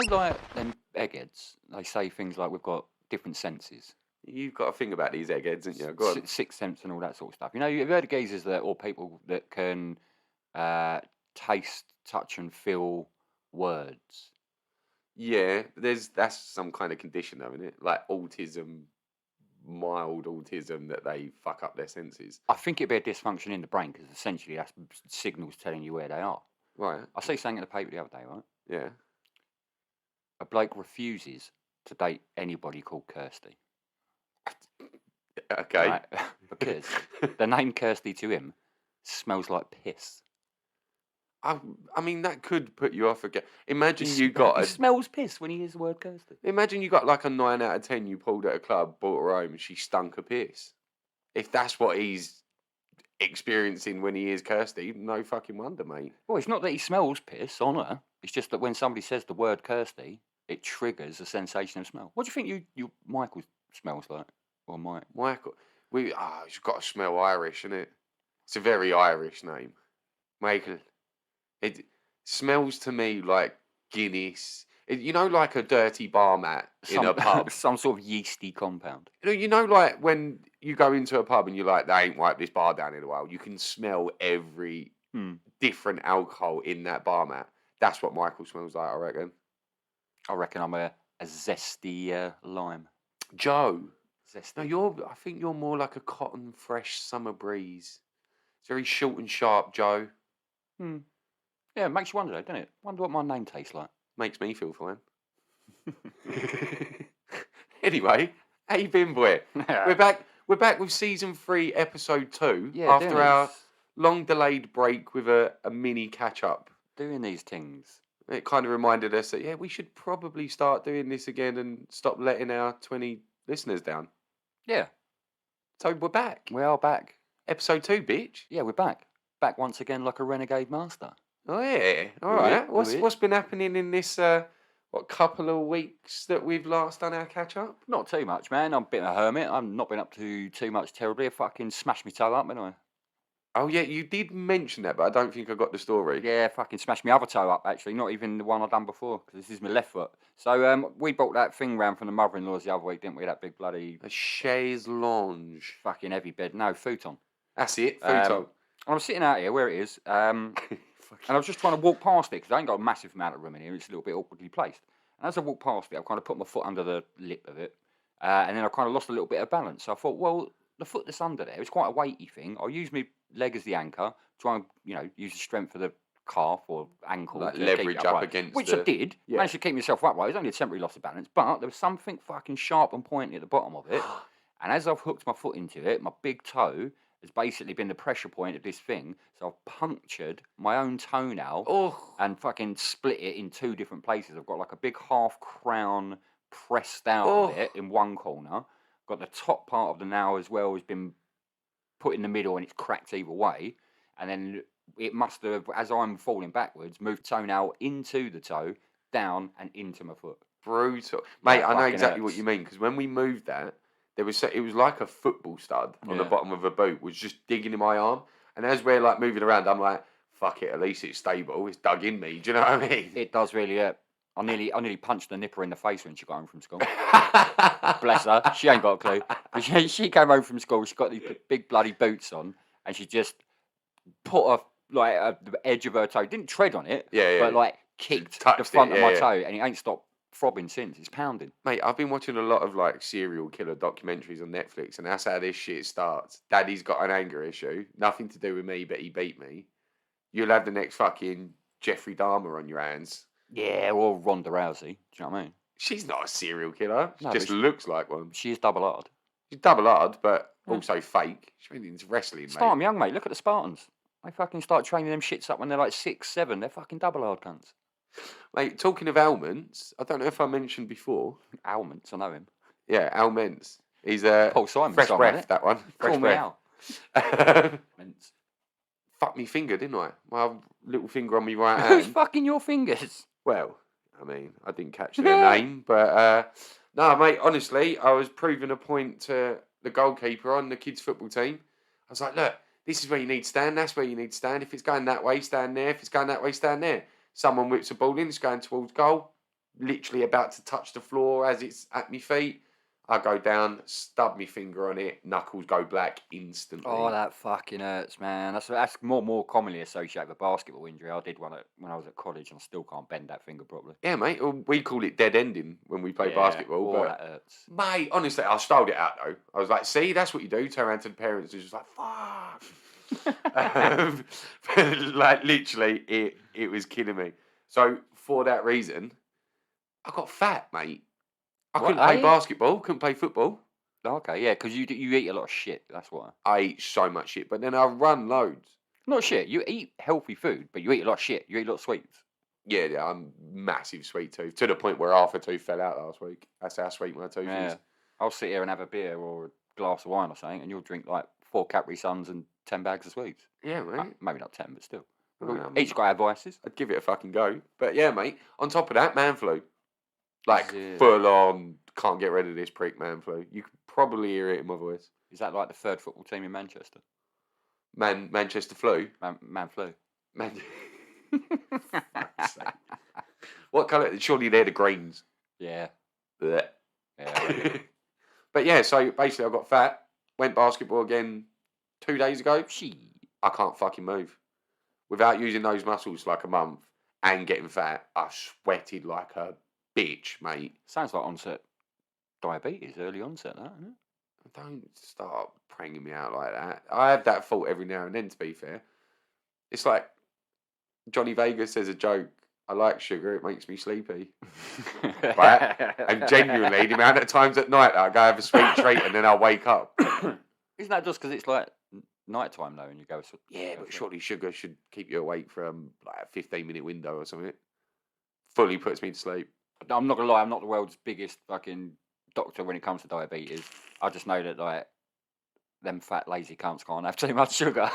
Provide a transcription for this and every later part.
like them eggheads, they say things like we've got different senses. You've got to think about these eggheads, haven't you? Go on. Sixth sense and all that sort of stuff. You know, you've heard of geezers that, or people that can taste, touch, and feel words. Yeah, that's some kind of condition, though, isn't it? Like autism, mild autism, that they fuck up their senses. I think it'd be a dysfunction in the brain because essentially that's signals telling you where they are. Right. I see something in the paper the other day, right? Yeah. A bloke refuses to date anybody called Kirsty. Okay. Right? Because the name Kirsty to him smells like piss. I mean, that could put you off again. Imagine you got He smells piss when he hears the word Kirsty. Imagine you got like a 9 out of 10 you pulled at a club, brought her home, and she stunk of piss. If that's what he's experiencing when he hears Kirsty, no fucking wonder, mate. Well, it's not that he smells piss on her. It's just that when somebody says the word Kirsty, it triggers a sensation of smell. What do you think you Michael smells like? Or Mike? Michael, he's got to smell Irish, isn't it? It's a very Irish name. Michael. It smells to me like Guinness. Like a dirty bar mat in a pub. Some sort of yeasty compound. Like when you go into a pub and you're like, they ain't wiped this bar down in a while. You can smell every different alcohol in that bar mat. That's what Michael smells like, I reckon. I reckon I'm a zesty lime. Joe. Zesty. No, I think you're more like a cotton fresh summer breeze. It's very short and sharp, Joe. Yeah, it makes you wonder, though, doesn't it? Wonder what my name tastes like. Makes me feel fine. Anyway, how you been, boy? We're back with season 3, episode 2. Yeah, after our long-delayed break with a mini catch-up. Doing these things. It kind of reminded us that, we should probably start doing this again and stop letting our 20 listeners down. Yeah. So we're back. We are back. Episode 2, bitch. Yeah, we're back. Back once again like a renegade master. Oh, yeah. All right. What's been happening in this, couple of weeks that we've last done our catch-up? Not too much, man. I'm a bit of a hermit. I've not been up to too much terribly. I fucking smashed my toe up, didn't I? Oh, yeah, you did mention that, but I don't think I got the story. Yeah, fucking smashed my other toe up, actually. Not even the one I've done before, because this is my left foot. So we bought that thing round from the mother-in-law's the other week, didn't we? That big bloody... A chaise lounge. Fucking heavy bed. No, futon. That's it, futon. I'm sitting out here, where it is, and I was just trying to walk past it, because I ain't got a massive amount of room in here. It's a little bit awkwardly placed. And as I walked past it, I kind of put my foot under the lip of it, and then I kind of lost a little bit of balance. So I thought, well, the foot that's under there, it's quite a weighty thing. I'll use my leg as the anchor, try and, use the strength of the calf or ankle. Like leverage up against which I did. Yeah. Managed to keep myself upright. It was only a temporary loss of balance, but there was something fucking sharp and pointy at the bottom of it. And as I've hooked my foot into it, my big toe has basically been the pressure point of this thing. So I've punctured my own toenail and fucking split it in 2 different places. I've got like a big half crown pressed out bit in one corner. Got the top part of the nail as well has been put in the middle and it's cracked either way. And then it must have, as I'm falling backwards, moved toenail into the toe, down and into my foot. Brutal. Mate, I know exactly what you mean, because when we moved that, it was like a football stud on the bottom of a boot was just digging in my arm. And as we're like moving around, I'm like, fuck it, at least it's stable. It's dug in me. Do you know what I mean? It does really hurt. I nearly punched the nipper in the face when she got home from school. Bless her. She ain't got a clue. But she came home from school. She got these big bloody boots on, and she just put the edge of her toe. Didn't tread on it, but like kicked the front of my toe, and it ain't stopped throbbing since. It's pounding. Mate, I've been watching a lot of like serial killer documentaries on Netflix, and that's how this shit starts. Daddy's got an anger issue, nothing to do with me, but he beat me. You'll have the next fucking Jeffrey Dahmer on your hands. Yeah, or Ronda Rousey. Do you know what I mean? She's not a serial killer. She just looks like one. She is double-hard. She's double-hard, but also fake. She's really into wrestling, Start them young, mate. Look at the Spartans. They fucking start training them shits up when they're like 6, 7. They're fucking double-hard cunts. Mate, talking of ailments, I don't know if I mentioned before. Ailments, I know him. Yeah, ailments. He's a Paul Simon fresh song, breath, that one. Fresh Call breath. Me out. Fuck me finger, didn't I? My little finger on me right hand. Who's fucking your fingers? Well, I mean, I didn't catch their name, but no, mate, honestly, I was proving a point to the goalkeeper on the kids' football team. I was like, look, this is where you need to stand, that's where you need to stand. If it's going that way, stand there. If it's going that way, stand there. Someone whips a ball in, it's going towards goal. literally about to touch the floor as it's at my feet. I go down, stub my finger on it, knuckles go black instantly. Oh, that fucking hurts, man. That's more commonly associated with a basketball injury. I did one when I was at college, and I still can't bend that finger properly. Yeah, mate. Well, we call it dead ending when we play basketball. Oh, but that hurts. Mate, honestly, I styled it out though. I was like, see, that's what you do. Turn around to the parents and just like, fuck. Like literally, it was killing me. So for that reason, I got fat, mate. I couldn't play basketball, couldn't play football. Okay, yeah, because you eat a lot of shit. That's why. I eat so much shit, but then I run loads. Not shit. You eat healthy food, but you eat a lot of shit. You eat a lot of sweets. Yeah, I'm massive sweet tooth to the point where half a tooth fell out last week. That's how sweet my tooth is. I'll sit here and have a beer or a glass of wine or something, and you'll drink like 4 Capri Suns and 10 bags of sweets. Yeah, mate. Maybe not 10, but still. Each got our vices. I'd give it a fucking go. But yeah, mate. On top of that, man flu. Like full on, can't get rid of this prick, man flu. You can probably hear it in my voice. Is that like the third football team in Manchester? Manchester flu? Man flu. What colour? Surely they're the greens. Yeah. Blech. Yeah. But yeah, so basically I got fat, went basketball again 2 days ago. I can't fucking move. Without using those muscles for like a month and getting fat, I sweated like a bitch, mate. Sounds like onset diabetes, early onset, that, isn't it? Don't start pranging me out like that. I have that thought every now and then, to be fair. It's like Johnny Vegas says a joke. I like sugar, it makes me sleepy. Right? And genuinely, the amount of times at night I go have a sweet treat and then I'll wake up. Isn't that just because it's like night time though and you go... Yeah, but surely sugar should keep you awake for like a 15-minute window or something. Fully puts me to sleep. I'm not going to lie, I'm not the world's biggest fucking doctor when it comes to diabetes. I just know that like them fat lazy cunts can't have too much sugar.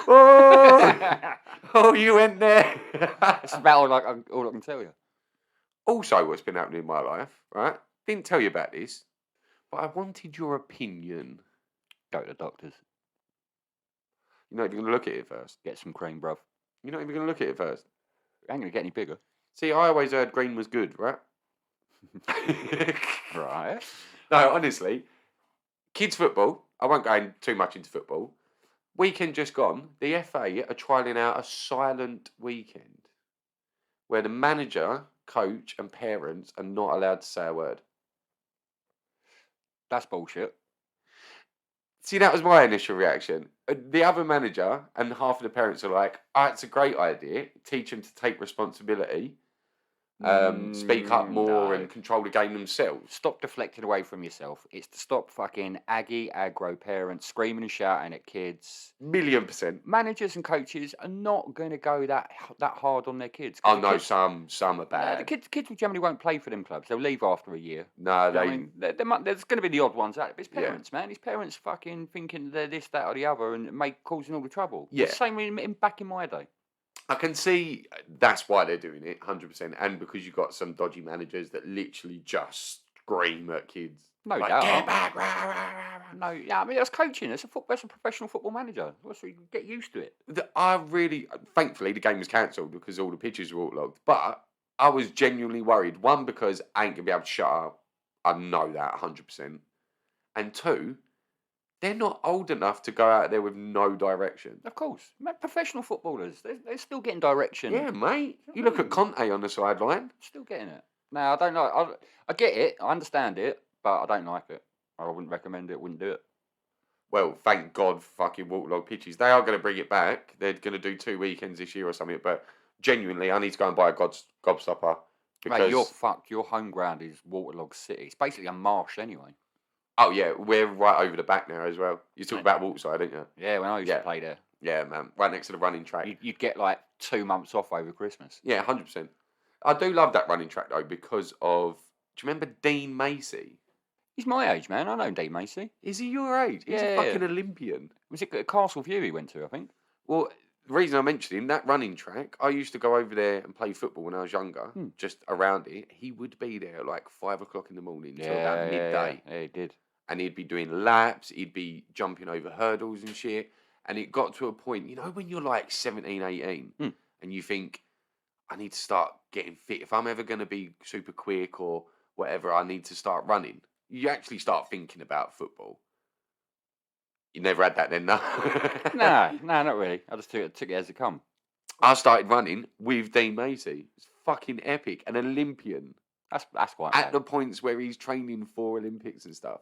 Oh, you went there. That's about all I can tell you. Also, what's been happening in my life, right? Didn't tell you about this, but I wanted your opinion. Go to the doctors. You're not even going to look at it first. Get some cream, bruv. You're not even going to look at it first. It ain't going to get any bigger. See, I always heard green was good, right? Right. No, honestly, kids football. I won't go too much into football. Weekend just gone. The FA are trialling out a silent weekend where the manager, coach, and parents are not allowed to say a word. That's bullshit. See, that was my initial reaction. The other manager and half of the parents are like, "Oh, it's a great idea. Teach them to take responsibility. Speak up more and control the game themselves." Stop deflecting away from yourself. It's to stop fucking aggro parents screaming and shouting at kids. 1,000,000%. Managers and coaches are not going to go that hard on their kids. Oh no, some are bad. The kids generally won't play for them clubs. They'll leave after a year. No, there's going to be the odd ones out. But it's parents, man. It's parents fucking thinking they're this, that, or the other, and causing all the trouble. Yeah. It's the same back in my day. I can see that's why they're doing it, 100%, and because you've got some dodgy managers that literally just scream at kids. No like, doubt. Get back! Rah, rah, rah, rah. No, yeah, I mean that's coaching. That's a professional football manager. So you get used to it. Thankfully, the game was cancelled because all the pitches were waterlogged. But I was genuinely worried. One, because I ain't gonna be able to shut up. I know that 100%. And two, they're not old enough to go out there with no direction. Of course. Professional footballers, they're still getting direction. Yeah, mate. You look at Conte on the sideline. Still getting it. Now, I don't know. I get it. I understand it. But I don't like it. I wouldn't recommend it. Wouldn't do it. Well, thank God for fucking waterlogged pitches. They are going to bring it back. They're going to do 2 weekends this year or something. But genuinely, I need to go and buy a gobstopper. Because... Mate, you're fucked. Your home ground is waterlogged city. It's basically a marsh anyway. Oh, yeah, we're right over the back now as well. You talk about Waterside, didn't you? Yeah, when I used to play there. Yeah, man. Right next to the running track. You'd get like 2 months off over Christmas. Yeah, 100%. I do love that running track, though, because of... Do you remember Dean Macy? He's my age, man. I know Dean Macy. Is he your age? He's a fucking Olympian. Was it Castle View he went to, I think? Well, the reason I mentioned him, that running track, I used to go over there and play football when I was younger, just around it. He would be there at like 5 o'clock in the morning till about midday. Yeah, he did. And he'd be doing laps, he'd be jumping over hurdles and shit. And it got to a point, you know, when you're like 17, 18, and you think, I need to start getting fit. If I'm ever going to be super quick or whatever, I need to start running. You actually start thinking about football. You never had that then, no? No, not really. I just took it as it come. I started running with Dean Macy. It's fucking epic. An Olympian. That's quite At mad. the points where he's training for Olympics and stuff.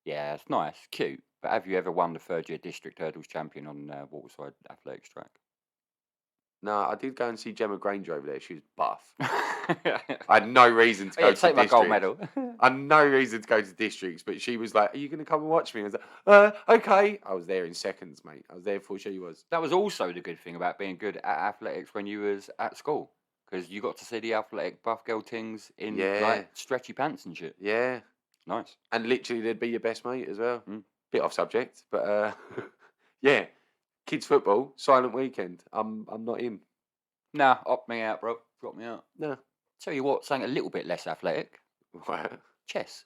Yeah, it's nice, cute. But have you ever won the third year district hurdles champion on Waterside Athletics track? No, I did go and see Gemma Granger over there. She was buff. I had no reason to go to take my districts. gold medal. I had no reason to go to districts, but she was like, "Are you going to come and watch me?" I was like, "Okay." I was there in seconds, mate. I was there before she was. That was also the good thing about being good at athletics when you was at school, because you got to see the athletic buff girl things in like stretchy pants and shit. Yeah, nice. And literally, they'd be your best mate as well. Bit off subject, but yeah. Kids football, silent weekend. I'm not in. Nah, opt me out, bro. Drop me out. No. Tell you what, something a little bit less athletic. What? Chess.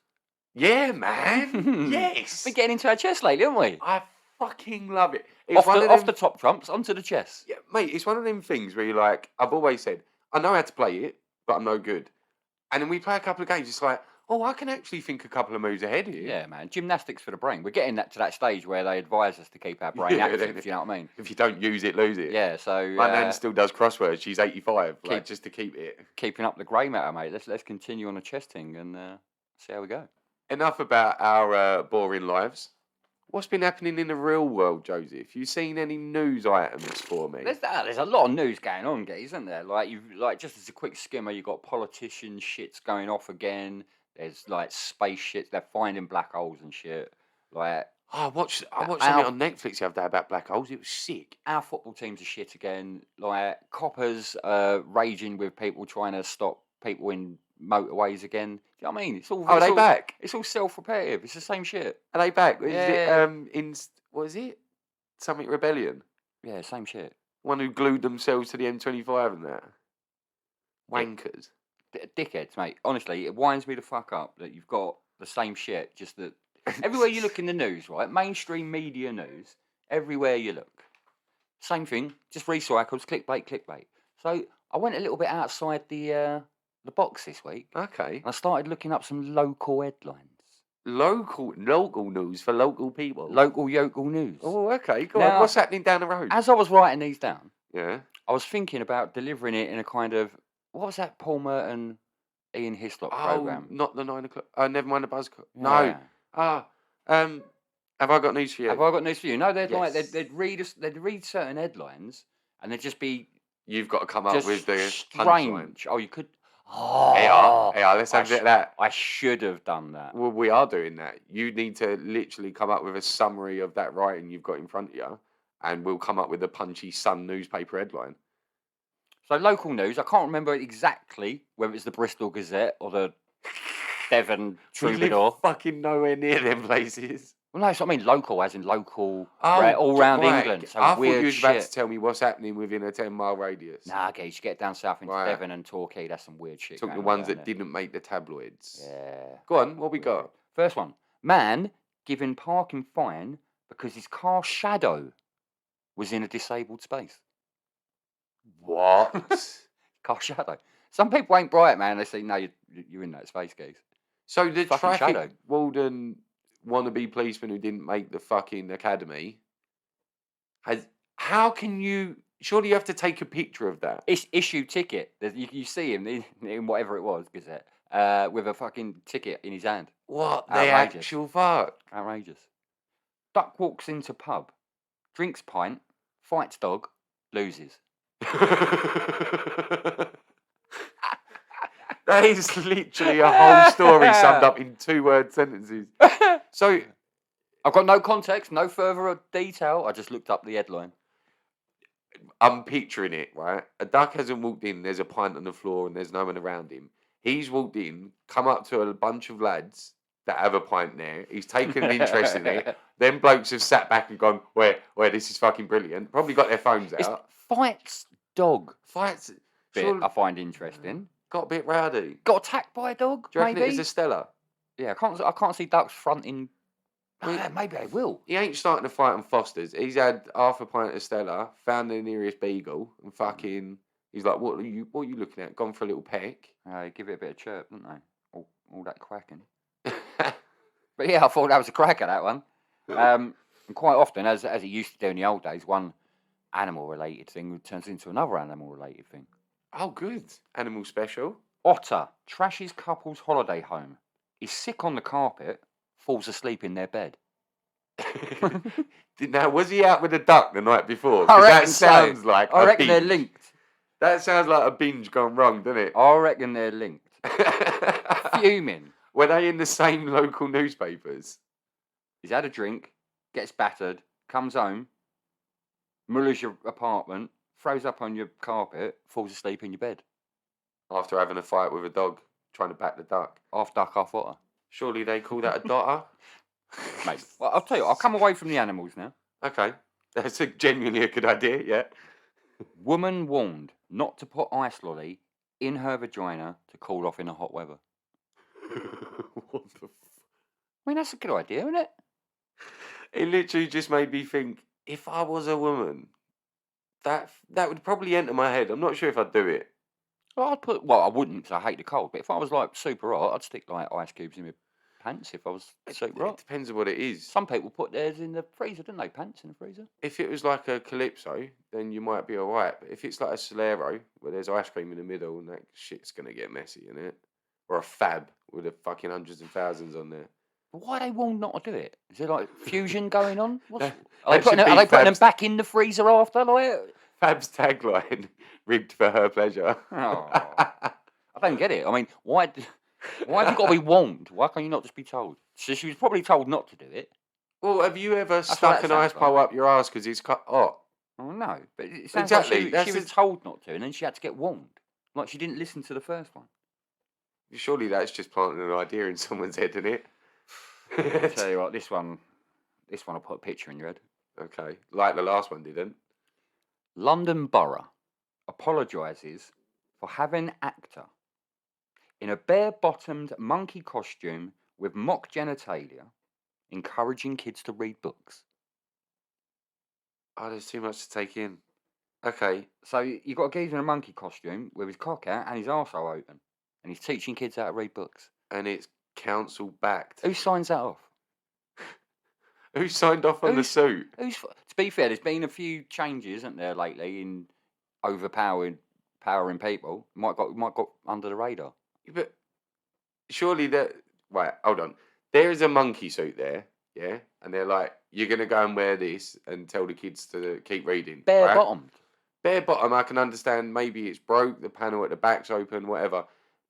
Yeah, man. Yes. We're getting into our chess lately, aren't we? I fucking love it. It's off the top trumps, onto the chess. Yeah, mate, it's one of them things where you're like, I've always said, I know how to play it, but I'm no good. And then we play a couple of games, it's like, oh, I can actually think a couple of moves ahead here. Yeah, man. Gymnastics for the brain. We're getting to that stage where they advise us to keep our brain active, you know what I mean? If you don't use it, lose it. Yeah, so... My nan still does crosswords. She's 85, just to keep it. Keeping up the grey matter, mate. Let's continue on the chess thing and see how we go. Enough about our boring lives. What's been happening in the real world, Joseph? You seen any news items for me? There's a lot of news going on, guys, isn't there? Like just as a quick skimmer, you've got politician shits going off again. There's like space shit. They're finding black holes and shit. Like I watched something on Netflix the other day about black holes. It was sick. Our football teams are shit again. Like coppers raging with people trying to stop people in motorways again. Do you know what I mean? It's all. Are they back? It's all self-repetitive. It's the same shit. Are they back? Yeah. Is it in what is it? Something Rebellion. Yeah, same shit. One who glued themselves to the M25 and that. Wankers. Dickheads, mate. Honestly, it winds me the fuck up that you've got the same shit. Just that everywhere you look in the news, right? Mainstream media news. Everywhere you look, same thing. Just recycles, clickbait. So I went a little bit outside the box this week. Okay. And I started looking up some local headlines. Local news for local people. Local yokel news. Oh, okay. Go on. What's happening down the road? As I was writing these down, yeah, I was thinking about delivering it in a kind of what was that Paul Merton, Ian Hislop program? Not the 9 o'clock. Never mind the buzz. Yeah. No. Have I got news for you? Have I got news for you? No, they'd read certain headlines and they'd just be. You've got to come up with the strange. Oh, you could. Oh, yeah. Let's have that. I should have done that. Well, we are doing that. You need to literally come up with a summary of that writing you've got in front of you, and we'll come up with a punchy Sun newspaper headline. So local news. I can't remember exactly whether it's the Bristol Gazette or the Devon Troubadour. We live fucking nowhere near them places. Well, no, so I mean local, as in local, all around England. So I weird thought you was about to tell me what's happening within a 10-mile radius. Nah, okay, you should get down south into Devon and Torquay. That's some weird shit. Took the ones that didn't make the tabloids. Yeah. Go on, what we got? First one. Man given parking fine because his car shadow was in a disabled space. What? Car shadow. Some people ain't bright, man. They say, no, you're in that space, guys. So the fucking traffic warden wannabe policeman who didn't make the fucking academy how can you? Surely you have to take a picture of that. It's issue ticket. You see him in whatever it was, Gazette, with a fucking ticket in his hand. What the actual fuck? Outrageous. Duck walks into pub, drinks pint, fights dog, loses. That is literally a whole story summed up in 2-word sentences. So, I've got no context, no further detail. I just looked up the headline. I'm picturing it, right? A duck hasn't walked in, there's a pint on the floor and there's no one around him. He's walked in, come up to a bunch of lads that have a pint there. He's taken an interest in it. Then blokes have sat back and gone, where, this is fucking brilliant. Probably got their phones out. Fights dog. Fights. Bit I find interesting. Got a bit rowdy. Got attacked by a dog. Do you reckon maybe? it was a Stella? Yeah, I can't see ducks fronting. Maybe I will. He ain't starting to fight on Foster's. He's had half a pint of Stella, found the nearest beagle, and fucking He's like, what are you looking at? Gone for a little peck? Give it a bit of chirp, didn't they? All that quacking. But yeah, I thought that was a cracker, that one. And quite often, as it used to do in the old days, one animal-related thing turns into another animal-related thing. Oh, good. Animal special. Otter trashes couple's holiday home. He's sick on the carpet, falls asleep in their bed. Now, was he out with a duck the night before? I reckon that sounds so. like I reckon binge. they're linked. That sounds like a binge gone wrong, doesn't it? I reckon they're linked. Fuming. Were they in the same local newspapers? He's had a drink, gets battered, comes home, mullers your apartment, throws up on your carpet, falls asleep in your bed. After having a fight with a dog, trying to back the duck. Half duck, half otter. Surely they call that a dotter? Mate, well, I'll tell you, I'll come away from the animals now. Okay. That's genuinely a good idea, yeah. Woman warned not to put ice lolly in her vagina to cool off in the hot weather. What the I mean, that's a good idea, isn't it? It literally just made me think, if I was a woman, that would probably enter my head. I'm not sure if I'd do it. Well, I wouldn't, because I hate the cold. But if I was like super hot, I'd stick like ice cubes in my pants if I was super hot. It depends on what it is. Some people put theirs in the freezer, don't they? Pants in the freezer. If it was like a Calypso, then you might be alright. But if it's like a Solero, where there's ice cream in the middle, and that shit's going to get messy, isn't it? Or a Fab with a fucking hundreds and thousands on there. But why are they warned not to do it? Is there like fusion going on? Are That they should putting be them Fab's- back in the freezer after? Like, Fab's tagline, rigged for her pleasure. oh, I don't get it. I mean, why have you got to be warned? Why can't you not just be told? So she was probably told not to do it. Well, have you ever what stuck that an ice sounds pole like. up your ass because it's hot? Oh no, but it sounds Exactly, like that's she was told not to, and then she had to get warned. Like she didn't listen to the first one. Surely that's just planting an idea in someone's head, isn't it? I'll tell you what, this one will put a picture in your head. Okay, like the last one didn't. London Borough apologises for having actor in a bare-bottomed monkey costume with mock genitalia encouraging kids to read books. Oh, there's too much to take in. Okay. So you've got a geezer in a monkey costume with his cock out and his arsehole open, and he's teaching kids how to read books. And it's council backed. Who signs that off? Who signed off on the suit? To be fair, there's been a few changes, isn't there, lately in powering people. Might got under the radar. But surely that. Right, hold on. There is a monkey suit there, yeah, and they're like, "You're gonna go and wear this and tell the kids to keep reading." Bare right? bottomed. Bare bottom, I can understand. Maybe it's broke, the panel at the back's open, whatever.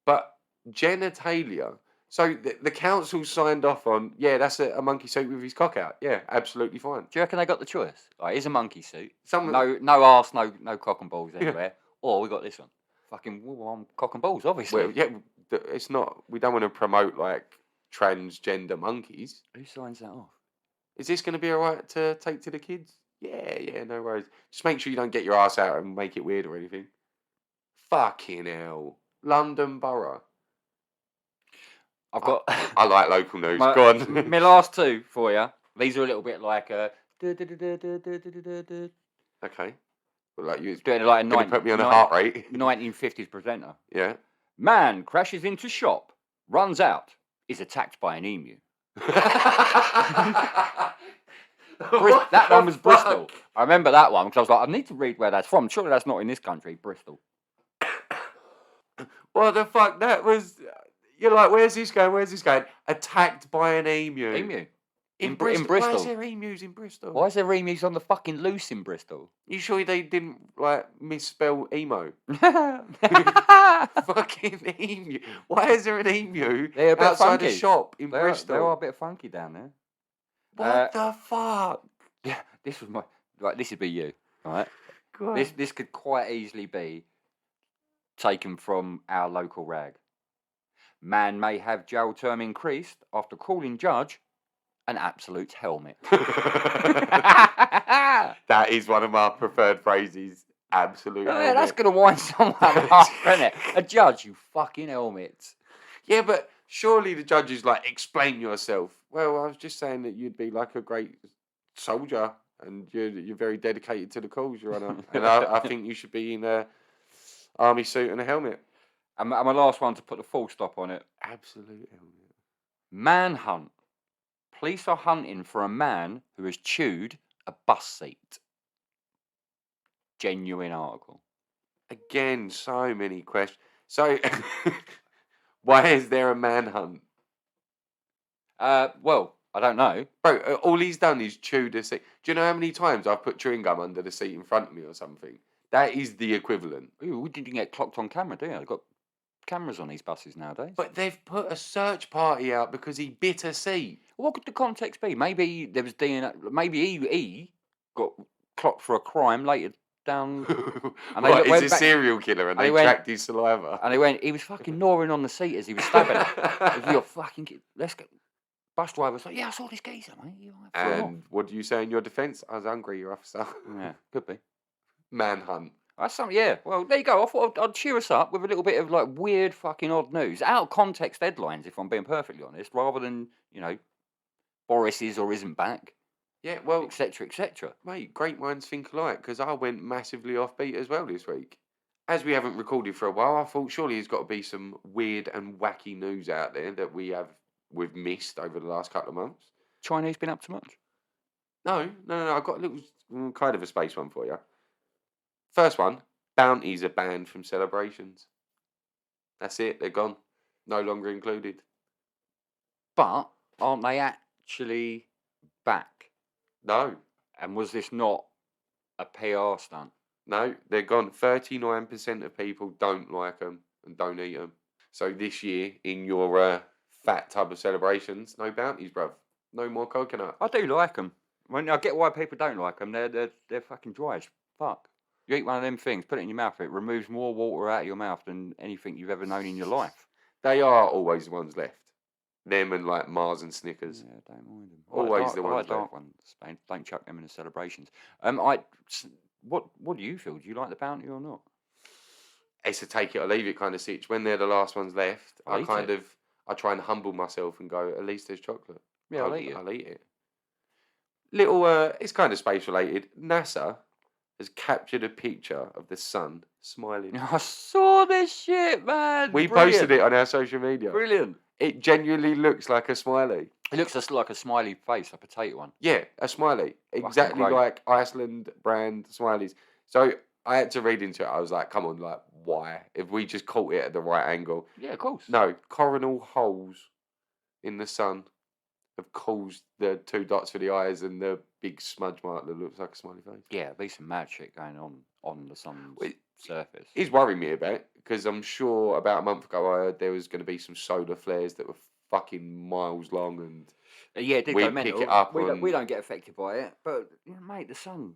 But genitalia. So the council signed off on, yeah, that's a monkey suit with his cock out. Yeah, absolutely fine. Do you reckon they got the choice? Like, here's a monkey suit. Someone, No arse, no cock and balls anywhere. Or we got this one. Fucking cock and balls, obviously. well, yeah, it's not. We don't want to promote like transgender monkeys. Who signs that off? Is this going to be alright to take to the kids? Yeah, no worries. Just make sure you don't get your ass out and make it weird or anything. Fucking hell. London Borough. I've got. I like local news. Go on. My last two for you. These are a little bit like Okay. Well, like you doing like a put me on a heart rate. 1950s presenter. Yeah. Man crashes into shop, runs out, is attacked by an emu. That one was Bristol. I remember that one because I was like, I need to read where that's from. Surely that's not in this country, Bristol. What the fuck? That was. You're like, where's this going? Where's this going? Attacked by an emu. Emu. In Bristol. Why is there emus in Bristol? Why is there emus on the fucking loose in Bristol? You sure they didn't like misspell emo? Fucking emu. Why is there an emu They're a bit outside funky. a shop in Bristol? They are a bit funky down there. What the fuck? Yeah, this was my. Right, this would be you. All right. God. This could quite easily be taken from our local rag. Man may have jail term increased after calling judge an absolute helmet. That is one of my preferred phrases. Absolute helmet. That's going to wind someone up, isn't it? A judge, you fucking helmet. Yeah, but surely the judge is like, explain yourself. Well, I was just saying that you'd be like a great soldier and you're very dedicated to the cause, Your Honour. And I think you should be in army suit and a helmet. And my last one to put the full stop on it. Absolute helmet. Manhunt. Police are hunting for a man who has chewed a bus seat. Genuine article. Again, so many questions. So, why is there a manhunt? Well, I don't know. Bro, all he's done is chew the seat. Do you know how many times I've put chewing gum under the seat in front of me or something? That is the equivalent. Ooh, we didn't get clocked on camera, do you? They've got cameras on these buses nowadays. But they've put a search party out because he bit a seat. What could the context be? Maybe there was DNA. Maybe he got clocked for a crime later down. And what, he's a serial killer and they tracked his saliva. And he was fucking gnawing on the seat as he was stabbing it. You're fucking, let's go. Bus driver was like, yeah, I saw this geezer, mate. And what do you say in your defence? I was hungry, your officer. Yeah, could be. Manhunt. That's something, yeah. Well, there you go. I thought I'd cheer us up with a little bit of like weird fucking odd news. Out of context headlines, if I'm being perfectly honest, rather than, Boris is or isn't back. Yeah, well, etc., etc. Mate, great minds think alike, because I went massively offbeat as well this week. As we haven't recorded for a while, I thought surely there's got to be some weird and wacky news out there that we've missed over the last couple of months. Chinese been up to much? No. I've got a little kind of a space one for you. First one, bounties are banned from celebrations. That's it, they're gone. No longer included. But aren't they actually back? No. And was this not a PR stunt? No, they're gone. 39% of people don't like them and don't eat them. So this year, in your fat tub of celebrations, no bounties, bruv. No more coconut. I do like them. I get why people don't like them. They're fucking dry as fuck. You eat one of them things, put it in your mouth, it removes more water out of your mouth than anything you've ever known in your life. They are always the ones left. Them and like Mars and Snickers. Yeah, don't mind them. Always the ones left. Dark ones. Don't chuck them in the celebrations. What do you feel? Do you like the bounty or not? It's a take it or leave it kind of situation. When they're the last ones left, I try and humble myself and go, at least there's chocolate. Yeah, I'll eat it. I'll eat it. Little, it's kind of space related. NASA has captured a picture of the sun smiling. I saw this shit, man. We posted it on our social media. Brilliant. It genuinely looks like a smiley. It looks just like a smiley face, a potato one. Yeah, a smiley. Exactly like Iceland brand smileys. So I had to read into it. I was like, come on, like, why? If we just caught it at the right angle. Yeah, of course. No, coronal holes in the sun have caused the two dots for the eyes and the big smudge mark that looks like a smiley face. Yeah, there's some mad shit going on the sun's surface. It's worrying me a bit, because I'm sure about a month ago I heard there was going to be some solar flares that were fucking miles long, and yeah, it did go mental. Pick it up. We don't get affected by it, but mate, the sun.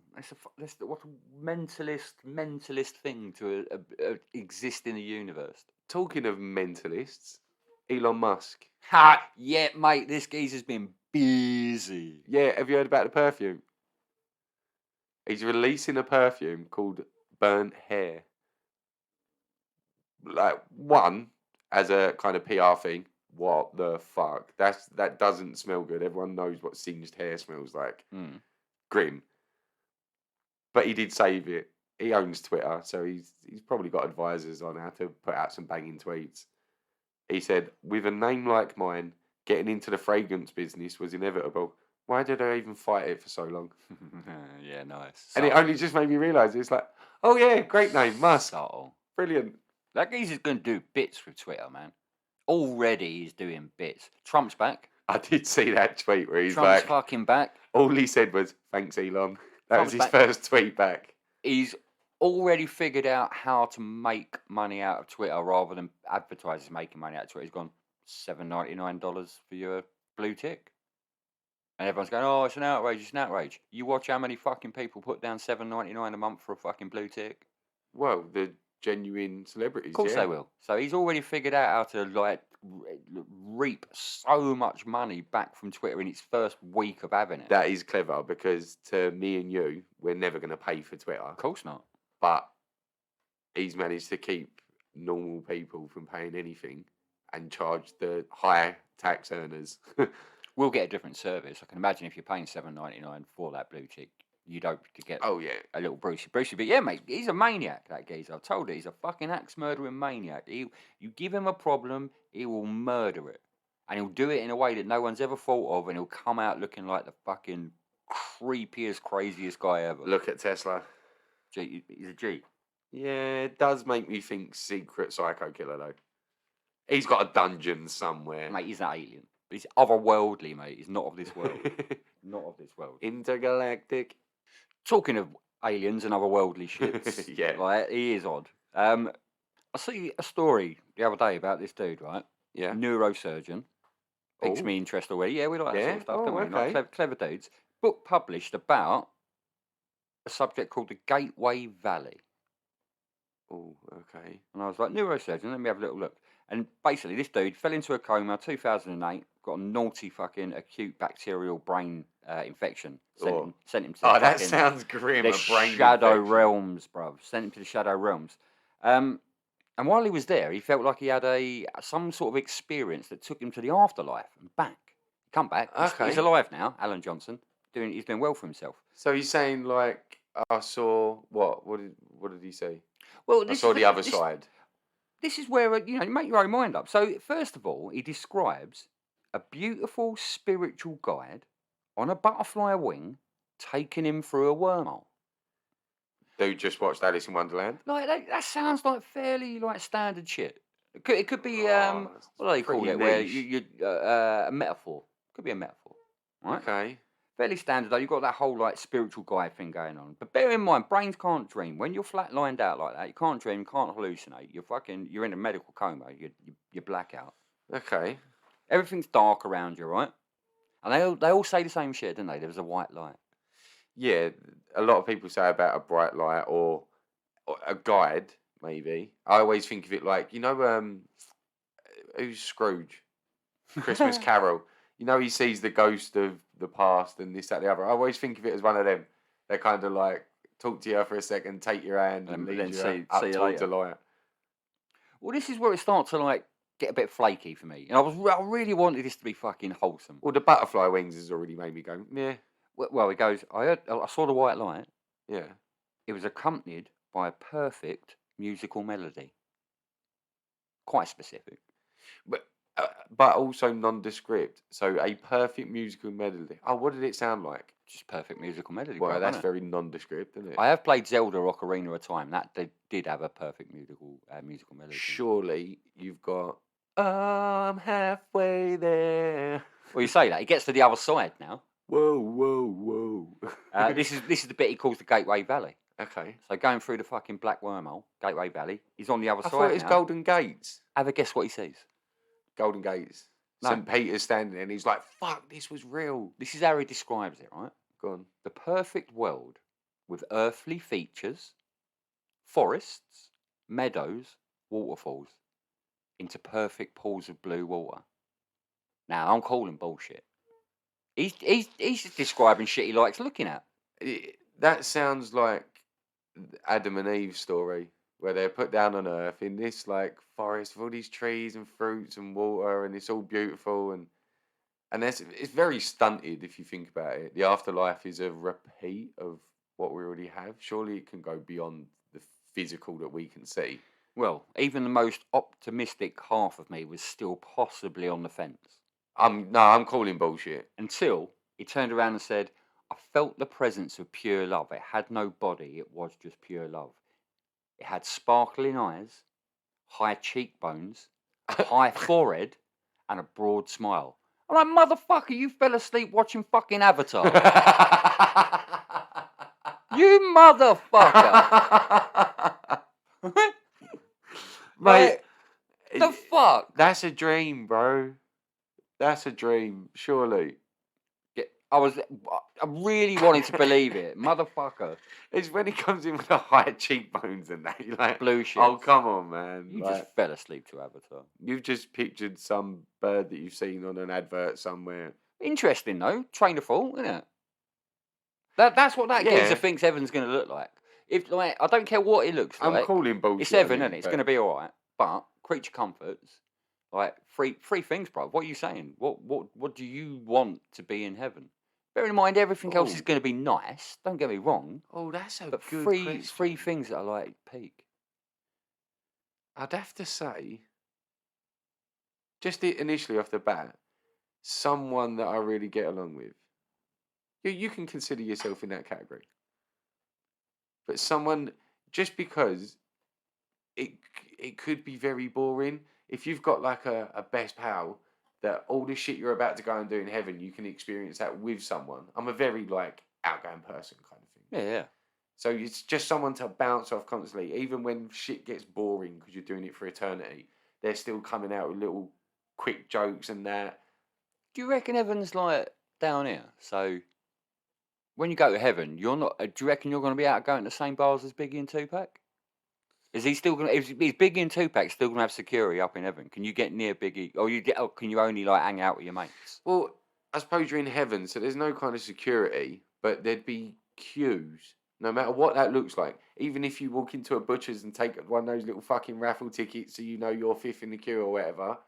What a mentalist thing to exist in the universe. Talking of mentalists, Elon Musk. Ha! Yeah, mate, this geezer's been busy. Yeah, have you heard about the perfume? He's releasing a perfume called Burnt Hair. Like, one, as a kind of PR thing, what the fuck? That doesn't smell good. Everyone knows what singed hair smells like. Grim. But he did save it. He owns Twitter, so he's probably got advisors on how to put out some banging tweets. He said, with a name like mine, getting into the fragrance business was inevitable. Why did I even fight it for so long? Yeah, nice. And it only just made me realise, it's like, oh yeah, great name, Musk. Subtle. Brilliant. That geezer's going to do bits with Twitter, man. Already he's doing bits. Trump's back. I did see that tweet where he's Trump's fucking back. All he said was, thanks, Elon. That was his first tweet back. He's already figured out how to make money out of Twitter rather than advertisers making money out of Twitter. He's gone $7.99 for your blue tick. And everyone's going, oh, it's an outrage. You watch how many fucking people put down $7.99 a month for a fucking blue tick. Well, the genuine celebrities, of course they will. So he's already figured out how to like reap so much money back from Twitter in its first week of having it. That is clever, because to me and you, we're never going to pay for Twitter. Of course not. But he's managed to keep normal people from paying anything and charge the high tax earners. We'll get a different service. I can imagine if you're paying $7.99 for that blue tick, you'd hope to get Oh yeah, a little Brucey. But yeah, mate, he's a maniac. That geezer. I've told you, he's a fucking axe murdering maniac. You give him a problem, he will murder it, and he'll do it in a way that no one's ever thought of, and he'll come out looking like the fucking creepiest, craziest guy ever. Look at Tesla. He's a G. Yeah, it does make me think secret psycho killer though. He's got a dungeon somewhere. Mate, he's an alien. He's otherworldly, mate. He's not of this world. Not of this world. Intergalactic. Talking of aliens and otherworldly shits, yeah, like, he is odd. I see a story the other day about this dude, right? Yeah. Neurosurgeon. Piques me interest already. Yeah, we like that sort of stuff, don't we? Okay. Like clever dudes. Book published about a subject called the Gateway Valley. Oh, okay. And I was like, neurosurgeon, let me have a little look. And basically, this dude fell into a coma 2008, got a naughty fucking acute bacterial brain infection. Sent him to that sounds grim. The a brain shadow infection. realms, bruv. Sent him to the shadow realms. And while he was there, he felt like he had some sort of experience that took him to the afterlife and back. Come back. He's alive now, Alan Johnson. He's doing well for himself. So he's saying like, I saw what? What did he say? Well, I saw the other side. This is where you make your own mind up. So first of all, he describes a beautiful spiritual guide on a butterfly wing taking him through a wormhole. Dude just watched Alice in Wonderland. Like that sounds like fairly like standard shit. It could be what do they call it? niche. Where you a metaphor. Could be a metaphor. Right? Okay. Fairly standard though. You've got that whole like spiritual guide thing going on. But bear in mind, brains can't dream. When you're flat lined out like that, you can't dream, you can't hallucinate. You're in a medical coma. You black out. Okay. Everything's dark around you, right? And they all say the same shit, don't they? There was a white light. Yeah, a lot of people say about a bright light or a guide, maybe. I always think of it like, who's Scrooge? Christmas Carol. He sees the ghost of the past and this, that, the other. I always think of it as one of them. They kind of like talk to you for a second, take your hand, and lead you up towards the light. Well, this is where it starts to like get a bit flaky for me. And I really wanted this to be fucking wholesome. Well, the butterfly wings has already made me go, yeah. Well, he goes, I saw the white light. Yeah. It was accompanied by a perfect musical melody. Quite specific. But also nondescript. So a perfect musical melody. Oh, what did it sound like? Just perfect musical melody. Well, that's very nondescript, isn't it? I have played Zelda Ocarina of Time. That did have a perfect musical melody. Surely you've got, I'm halfway there. Well, you say that. He gets to the other side now. Whoa, whoa, whoa. This is the bit he calls the Gateway Valley. Okay. So going through the fucking black wormhole, Gateway Valley, he's on the other side. I thought it's Golden Gates. Have a guess what he sees. Golden Gates. No. St. Peter's standing there and he's like, fuck, this was real. This is how he describes it, right? Go on. The perfect world with earthly features, forests, meadows, waterfalls, into perfect pools of blue water. Now, I'm calling bullshit. He's just describing shit he likes looking at. That sounds like Adam and Eve's story, where they're put down on Earth in this like forest with all these trees and fruits and water, and it's all beautiful and it's very stunted if you think about it. The afterlife is a repeat of what we already have. Surely it can go beyond the physical that we can see. Well, even the most optimistic half of me was still possibly on the fence. I'm calling bullshit. Until he turned around and said, I felt the presence of pure love. It had no body, it was just pure love. It had sparkling eyes, high cheekbones, high forehead, and a broad smile. I'm like, motherfucker, you fell asleep watching fucking Avatar. You motherfucker. Mate, the fuck? That's a dream, bro. That's a dream, surely. I really wanted to believe it, motherfucker. It's when he comes in with the high cheekbones and that. You're like, blue shit. Oh, come on, man. You just fell asleep to Avatar. You've just pictured some bird that you've seen on an advert somewhere. Interesting, though. Train of thought, isn't it? That's what that geezer thinks Evan's going to look like. If I don't care what it looks like. I'm calling bullshit. It's Evan, isn't it? It's going to be all right. But creature comforts, like three things, bro. What are you saying? What do you want to be in heaven? Bearing in mind everything else is going to be nice. Don't get me wrong. Oh, that's a But good three question. things that are like peak. I'd have to say, just initially off the bat, someone that I really get along with. You can consider yourself in that category. But someone, just because it could be very boring. If you've got like a best pal that all the shit you're about to go and do in heaven, you can experience that with someone. I'm a very like outgoing person kind of thing. Yeah. So it's just someone to bounce off constantly. Even when shit gets boring because you're doing it for eternity, they're still coming out with little quick jokes and that. Do you reckon heaven's like down here? So when you go to heaven, you're not. Do you reckon you're going to be out going to the same bars as Biggie and Tupac? Is he still going? Is Biggie and Tupac still going to have security up in heaven? Can you get near Biggie, or can you only like hang out with your mates? Well, I suppose you're in heaven, so there's no kind of security, but there'd be queues. No matter what that looks like, even if you walk into a butcher's and take one of those little fucking raffle tickets so you know you're fifth in the queue or whatever,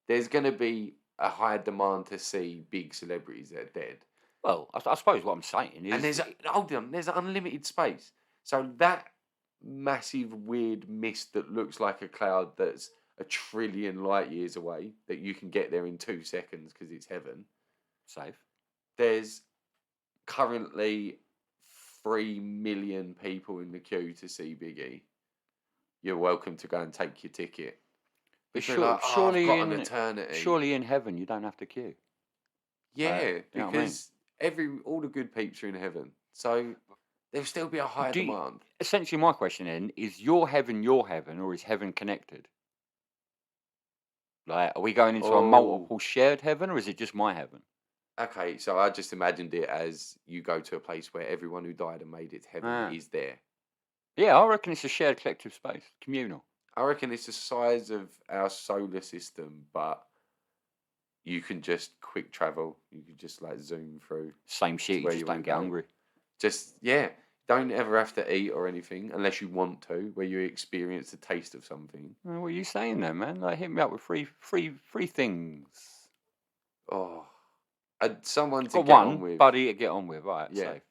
there's going to be a high demand to see big celebrities that are dead. Well, I suppose what I'm saying is... And there's unlimited space. So that massive weird mist that looks like a cloud that's 1 trillion light years away, that you can get there in 2 seconds because it's heaven. Safe. There's currently 3 million people in the queue to see Biggie. You're welcome to go and take your ticket. But surely I've got an eternity. Surely in heaven you don't have to queue. Yeah, because all the good peeps are in heaven. So there'll still be a higher demand. Essentially my question then is your heaven, or is heaven connected? Like, are we going into a multiple shared heaven, or is it just my heaven? Okay, so I just imagined it as you go to a place where everyone who died and made it to heaven is there. Yeah, I reckon it's a shared collective space, communal. I reckon it's the size of our solar system, but you can just quick travel. You can just like zoom through. Same shit, you just don't get hungry. Don't ever have to eat or anything unless you want to, where you experience the taste of something. What are you saying there, man? Like, hit me up with free things. Oh, someone to get on with. Buddy to get on with, right? Yeah. Safe.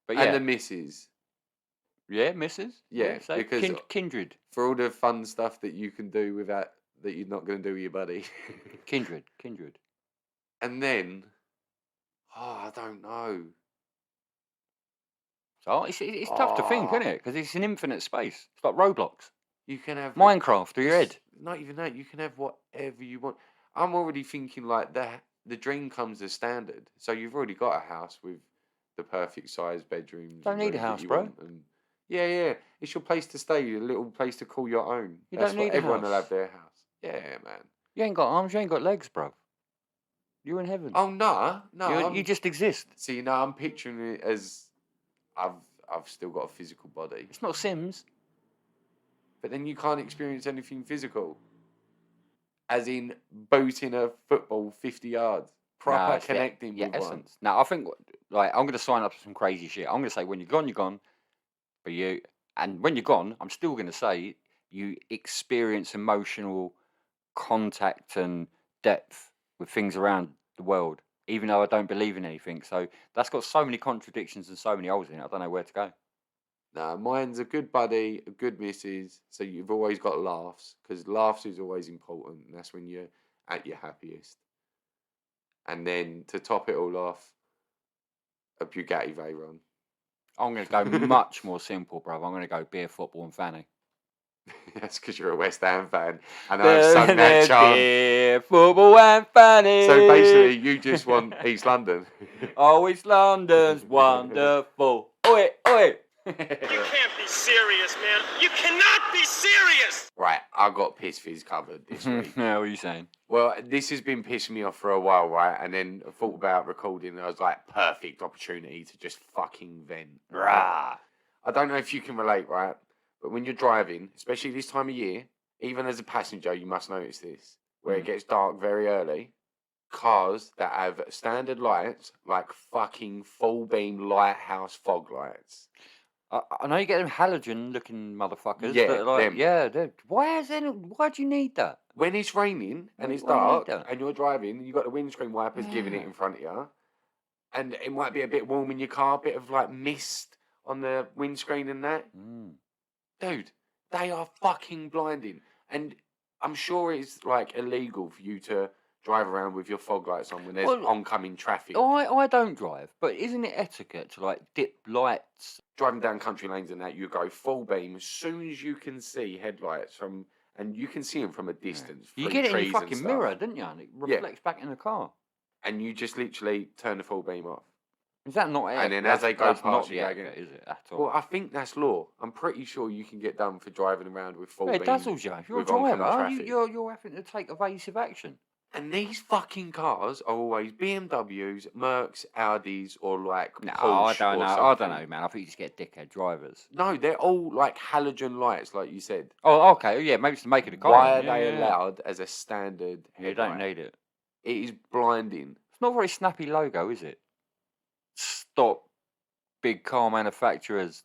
But and the missus. Yeah, missus. Yeah, because kindred. For all the fun stuff that you can do with that you're not going to do with your buddy. kindred. And then, I don't know. So it's tough to think, isn't it? Because it's an infinite space. It's like Roblox. You can have Minecraft through your head. Not even that. You can have whatever you want. I'm already thinking like that. The dream comes as standard. So you've already got a house with the perfect size bedrooms. Don't need a house, bro. Yeah. It's your place to stay. A little place to call your own. Don't need a house. Everyone will have their house. Yeah, man. You ain't got arms. You ain't got legs, bro. You're in heaven. Oh no. You just exist. See, now I'm picturing it as I've still got a physical body. It's not Sims. But then you can't experience anything physical. As in booting a football 50 yards. Proper connecting with essence. One. Now, I think, like, I'm going to sign up for some crazy shit. I'm going to say, when you're gone, you're gone. But and when you're gone, I'm still going to say you experience emotional contact and depth with things around the world, even though I don't believe in anything. So that's got so many contradictions and so many holes in it. I don't know where to go. No, mine's a good buddy, a good missus. So you've always got laughs, because laughs is always important. And that's when you're at your happiest. And then to top it all off, a Bugatti Veyron. I'm going to go much more simple, bro. I'm going to go beer, football, and fanny. That's because you're a West Ham fan, and I've sung that chant. Beer, football, and fanny. So basically, you just want East London. Oh, East London's wonderful. Oi, oi. You can't be serious, man. You cannot be serious. Right, I got Pissfizz covered this week. Yeah, what are you saying? Well, this has been pissing me off for a while, right? And then I thought about recording, and I was like, perfect opportunity to just fucking vent. Rah. I don't know if you can relate, right? But when you're driving, especially this time of year, even as a passenger, you must notice this, where it gets dark very early. Cars that have standard lights, like fucking full beam lighthouse fog lights. I know you get them halogen-looking motherfuckers. Yeah, that are like, them. Yeah. Why do you need that? When it's raining and it's dark and you're driving, and you've got the windscreen wipers giving it in front of you, and it might be a bit warm in your car, a bit of like mist on the windscreen and that. Dude, they are fucking blinding. And I'm sure it's like illegal for you to drive around with your fog lights on when there's oncoming traffic. I don't drive, but isn't it etiquette to like dip lights? Driving down country lanes and that, you go full beam as soon as you can see headlights from, and you can see them from a distance. You get it in your fucking mirror, didn't you? And it reflects back in the car. And you just literally turn the full beam off. Is that not etiquette? And then as they go past you, etiquette, is it at all? Well, I think that's law. I'm pretty sure you can get done for driving around with full beam. It dazzles you. If you're a driver, you're having to take evasive action. And these fucking cars are always BMWs, Mercs, Audis, or like no, Porsche I don't know. Something. I don't know, man. I think you just get dickhead drivers. No, they're all like halogen lights, like you said. Oh, okay. Yeah, maybe it's to make it a car. Why are they allowed as a standard headlight? You don't need it. It is blinding. It's not a very snappy logo, is it? Stop big car manufacturers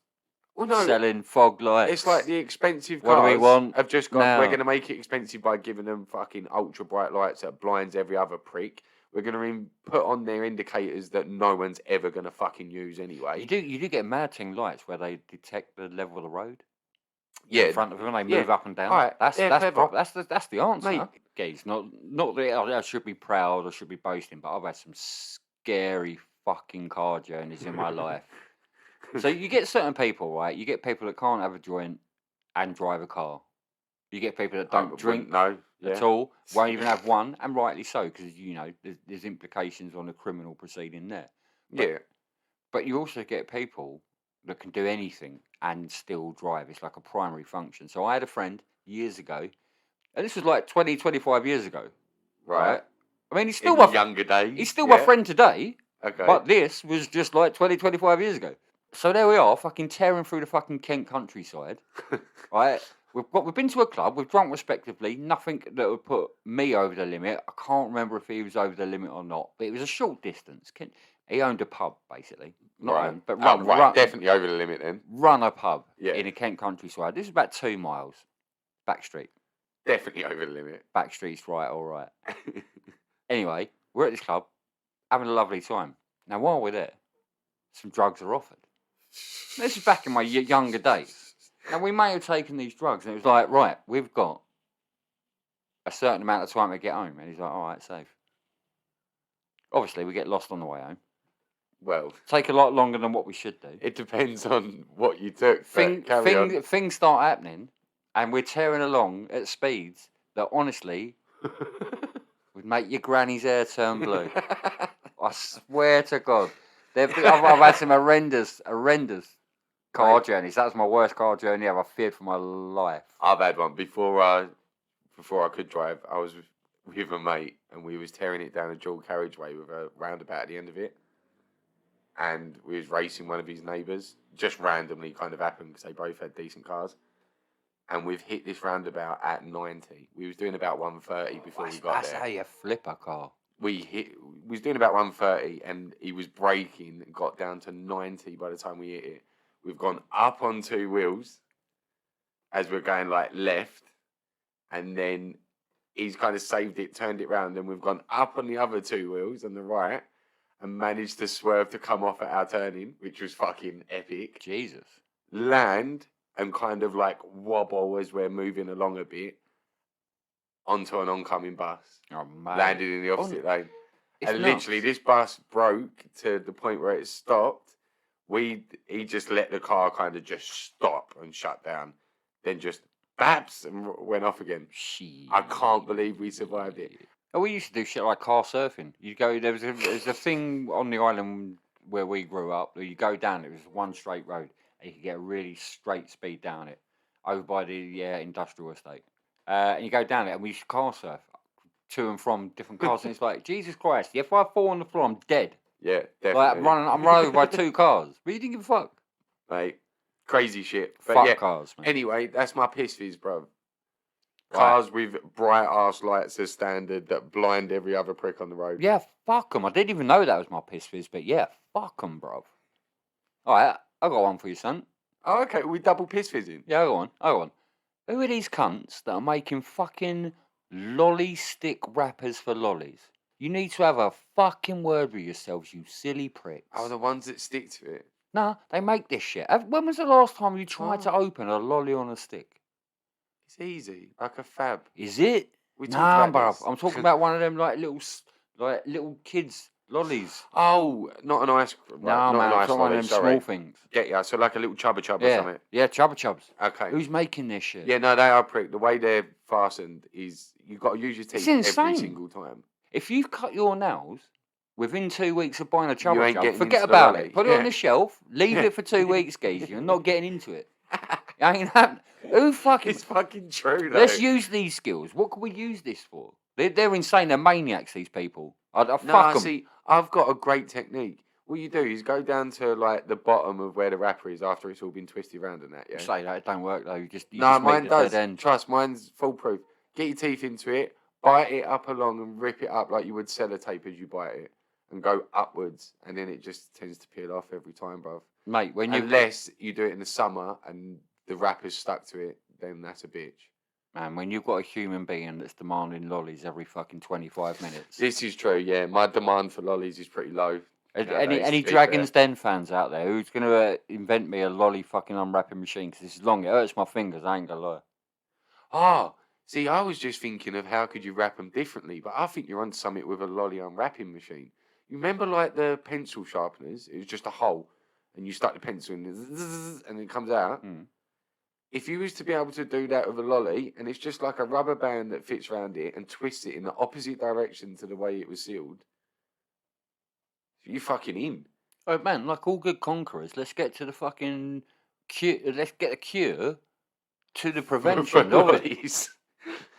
selling fog lights. It's like the expensive cars. What do we want? Have just gone, now? We're going to make it expensive by giving them fucking ultra bright lights that blinds every other prick. We're going to put on their indicators that no one's ever going to fucking use anyway. You do get mad thing lights where they detect the level of the road. Yeah, in front of them, they move up and down. Right. That's the answer. Mate. Geez, not that I should be proud or should be boasting, but I've had some scary fucking car journeys in my life. So you get certain people, right? You get people that can't have a joint and drive a car. You get people that don't drink at all, won't even have one, and rightly so, because there's implications on a criminal proceeding there. But you also get people that can do anything and still drive. It's like a primary function. So I had a friend years ago, and this was like 20, 25 years ago, right? I mean, he's still my younger days. He's still my friend today. Okay. But this was just like 20, 25 years ago. So there we are, fucking tearing through the fucking Kent countryside. Right? We've been to a club, we've drunk respectively, nothing that would put me over the limit. I can't remember if he was over the limit or not, but it was a short distance. He owned a pub, basically. Not owned, but run, definitely over the limit then. Run a pub in a Kent countryside. This is about 2 miles. Back street. Definitely over the limit. Back street's right, all right. Anyway, we're at this club, having a lovely time. Now, while we're there, some drugs are offered. This is back in my younger days. Now, we may have taken these drugs, and it was like, right, we've got a certain amount of time to get home. And he's like, all right, safe. Obviously, we get lost on the way home. Well, take a lot longer than what we should do. It depends on what you took. Things start happening, and we're tearing along at speeds that, honestly, would make your granny's hair turn blue. I swear to God. I've had some horrendous car journeys. That was my worst car journey ever. I feared for my life. I've had one before I could drive. I was with a mate, and we was tearing it down a dual carriageway with a roundabout at the end of it. And we was racing one of his neighbours. Just randomly kind of happened because they both had decent cars. And we've hit this roundabout at 90. We was doing about 130 before we got there. That's how you flip a car. We was doing about 130, and he was braking and got down to 90 by the time we hit it. We've gone up on 2 wheels as we're going like left, and then he's kind of saved it, turned it round, and we've gone up on the other 2 wheels on the right and managed to swerve to come off at our turning, which was fucking epic. Jesus. Land and kind of like wobble as we're moving along a bit onto an oncoming bus. Oh, man. Landed in the opposite lane. And literally, this bus broke to the point where it stopped. He just let the car kind of just stop and shut down. Then just baps and went off again. I can't believe we survived it. Oh, we used to do shit like car surfing. You go, there's a thing on the island where we grew up. Where you go down, it was one straight road, and you could get a really straight speed down it over by the industrial estate. And you go down it, and we used to car surf to and from different cars. And it's like, Jesus Christ, if I fall on the floor, I'm dead. Yeah, definitely. Like, I'm run over by 2 cars. But you didn't give a fuck. Mate, crazy shit. But fuck cars, man. Anyway, that's my Pissfizz, bro. Cars with bright arse lights as standard that blind every other prick on the road. Yeah, fuck them. I didn't even know that was my Pissfizz, but yeah, fuck them, bro. All right, I got one for you, son. Oh, okay, we double Pissfizzing. Yeah, I got one. Who are these cunts that are making fucking lolly stick wrappers for lollies? You need to have a fucking word with yourselves, you silly pricks. Oh, the ones that stick to it. Nah, they make this shit. When was the last time you tried to open a lolly on a stick? It's easy, like a fab. Is it? Nah, bruv. I'm talking about one of them like little kids lollies. Oh, not an ice cream. No, man, it's not one of them small things. Yeah, so like a little chubba chub or something. Yeah, chubba chubs. Okay. Who's making this shit? Yeah, no, they are prick. The way they're fastened is you've got to use your teeth every single time. If you've cut your nails within 2 weeks of buying a chubba chub, forget into about the it. Put it on the shelf, leave it for 2 weeks, geez. You're not getting into it. Ain't happening. Who fucking... It's fucking true, though. Let's use these skills. What can we use this for? They're insane. They're maniacs, these people. Fuck them. See, I've got a great technique. What you do is go down to like the bottom of where the wrapper is after it's all been twisted around and that, yeah? Say that, it don't work though. You just mine does. Trust, mine's foolproof. Get your teeth into it, bite it up along and rip it up like you would sellotape as you bite it. And go upwards, and then it just tends to peel off every time, bruv. Mate, unless you do it in the summer and the wrapper's stuck to it, then that's a bitch. Man, when you've got a human being that's demanding lollies every fucking 25 minutes. This is true, yeah. My demand for lollies is pretty low. Any Dragon's Den fans out there who's going to invent me a lolly fucking unwrapping machine? Because this is long, it hurts my fingers, I ain't going to lie. Ah, see, I was just thinking of how could you wrap them differently, but I think you're on something with a lolly unwrapping machine. You remember like the pencil sharpeners? It was just a hole, and you stuck the pencil in, and it comes out. Mm. If you was to be able to do that with a lolly, and it's just like a rubber band that fits around it and twists it in the opposite direction to the way it was sealed, you fucking in. Oh man, like all good conquerors, let's get to the fucking cure. Let's get a cure to the prevention. Lollies.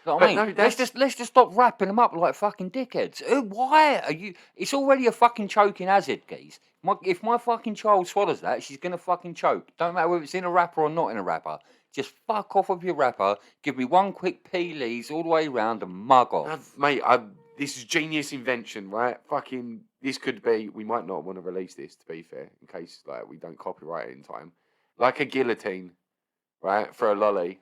I mean, no, let's just stop wrapping them up like fucking dickheads. Why are you? It's already a fucking choking hazard, geez. If my fucking child swallows that, she's gonna fucking choke. Don't matter whether it's in a wrapper or not in a wrapper. Just fuck off with your wrapper. Give me one quick peelies all the way around and mug off. Mate, this is genius invention, right? Fucking, this could be. We might not want to release this, to be fair, in case like we don't copyright it in time. Like a guillotine, right, for a lolly.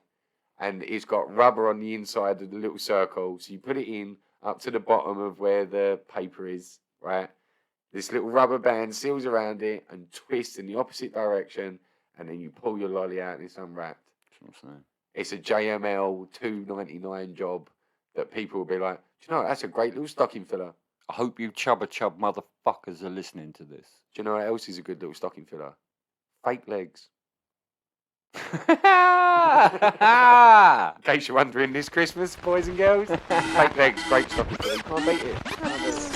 And it's got rubber on the inside of the little circle. So you put it in up to the bottom of where the paper is, right? This little rubber band seals around it and twists in the opposite direction. And then you pull your lolly out and it's unwrapped. It's a JML $2.99 job that people will be like, do you know, that's a great little stocking filler. I hope you chubba chub motherfuckers are listening to this. Do you know what else is a good little stocking filler? Fake legs. In case you're wondering this Christmas, boys and girls, fake legs, great stocking filler. You can't beat it.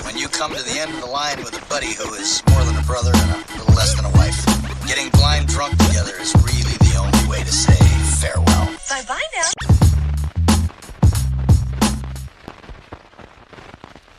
When you come to the end of the line with a buddy who is more than a brother and a little less than a wife, getting blind drunk together is really the only way to save.